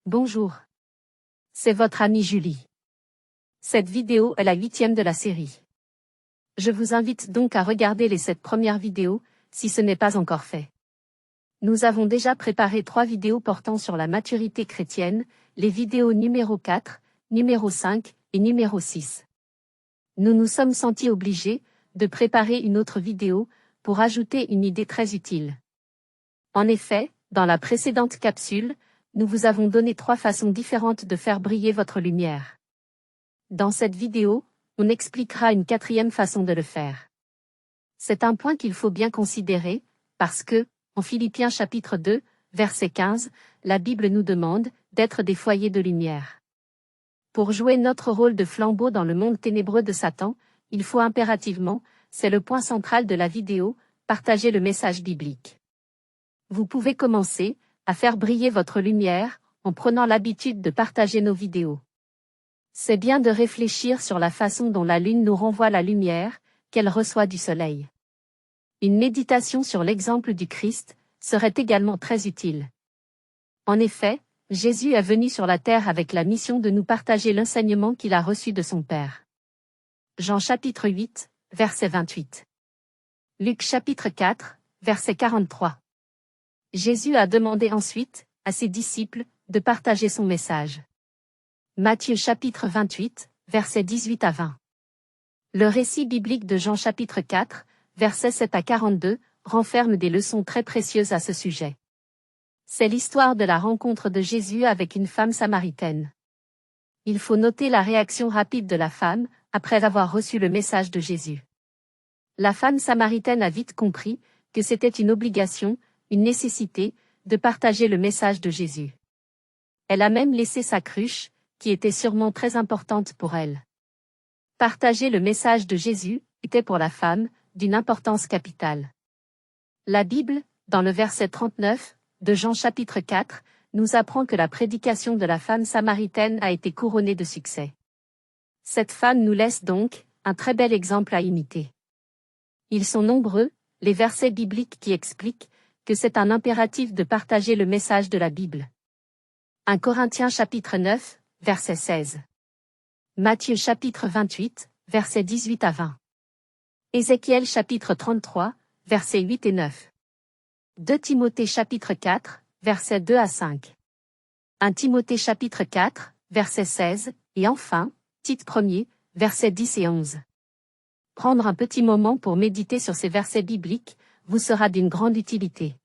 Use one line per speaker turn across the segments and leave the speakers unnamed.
Bonjour. C'est votre amie Julie. Cette vidéo est la 8e de la série. Je vous invite donc à regarder les 7 premières vidéos, si ce n'est pas encore fait. Nous avons déjà préparé 3 vidéos portant sur la maturité chrétienne, les vidéos numéro 4, numéro 5 et numéro 6. Nous nous sommes sentis obligés de préparer une autre vidéo pour ajouter une idée très utile. En effet, dans la précédente capsule, nous vous avons donné 3 façons différentes de faire briller votre lumière. Dans cette vidéo, on expliquera une 4e façon de le faire. C'est un point qu'il faut bien considérer, parce que, en Philippiens chapitre 2, verset 15, la Bible nous demande d'être des foyers de lumière. Pour jouer notre rôle de flambeau dans le monde ténébreux de Satan, il faut impérativement, c'est le point central de la vidéo, partager le message biblique. Vous pouvez commencer à faire briller votre lumière en prenant l'habitude de partager nos vidéos. C'est bien de réfléchir sur la façon dont la lune nous renvoie la lumière qu'elle reçoit du soleil. Une méditation sur l'exemple du Christ serait également très utile. En effet, Jésus est venu sur la terre avec la mission de nous partager l'enseignement qu'il a reçu de son Père. Jean chapitre 8, verset 28. Luc chapitre 4, verset 43. Jésus a demandé ensuite à ses disciples de partager son message. Matthieu chapitre 28, versets 18 à 20. Le récit biblique de Jean chapitre 4, versets 7 à 42, renferme des leçons très précieuses à ce sujet. C'est l'histoire de la rencontre de Jésus avec une femme samaritaine. Il faut noter la réaction rapide de la femme, après avoir reçu le message de Jésus. La femme samaritaine a vite compris que c'était une obligation, une nécessité, de partager le message de Jésus. Elle a même laissé sa cruche, qui était sûrement très importante pour elle. Partager le message de Jésus était pour la femme d'une importance capitale. La Bible, dans le verset 39 de Jean chapitre 4, nous apprend que la prédication de la femme samaritaine a été couronnée de succès. Cette femme nous laisse donc un très bel exemple à imiter. Ils sont nombreux, les versets bibliques qui expliquent que c'est un impératif de partager le message de la Bible. 1 Corinthiens chapitre 9, verset 16. Matthieu chapitre 28, versets 18 à 20. Ézéchiel chapitre 33, versets 8 et 9. 2 Timothée chapitre 4, versets 2 à 5. 1 Timothée chapitre 4, verset 16, et enfin, Tite 1er, versets 10 et 11. Prendre un petit moment pour méditer sur ces versets bibliques vous sera d'une grande utilité.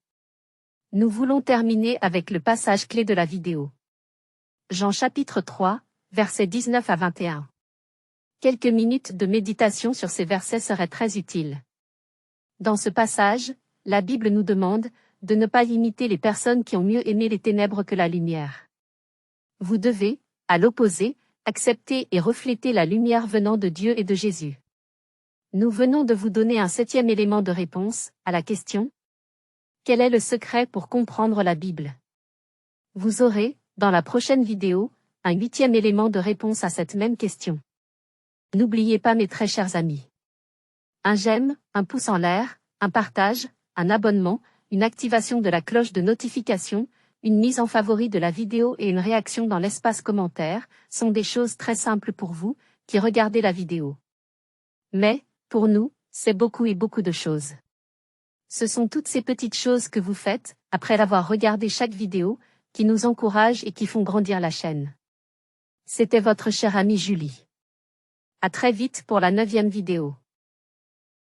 Nous voulons terminer avec le passage clé de la vidéo. Jean chapitre 3, versets 19 à 21. Quelques minutes de méditation sur ces versets seraient très utiles. Dans ce passage, la Bible nous demande de ne pas imiter les personnes qui ont mieux aimé les ténèbres que la lumière. Vous devez, à l'opposé, accepter et refléter la lumière venant de Dieu et de Jésus. Nous venons de vous donner un 7e élément de réponse à la question: quel est le secret pour comprendre la Bible? Vous aurez, dans la prochaine vidéo, un 8e élément de réponse à cette même question. N'oubliez pas, mes très chers amis. Un j'aime, un pouce en l'air, un partage, un abonnement, une activation de la cloche de notification, une mise en favori de la vidéo et une réaction dans l'espace commentaire sont des choses très simples pour vous qui regardez la vidéo. Mais, pour nous, c'est beaucoup et beaucoup de choses. Ce sont toutes ces petites choses que vous faites, après avoir regardé chaque vidéo, qui nous encouragent et qui font grandir la chaîne. C'était votre chère amie Julie. À très vite pour la 9e vidéo.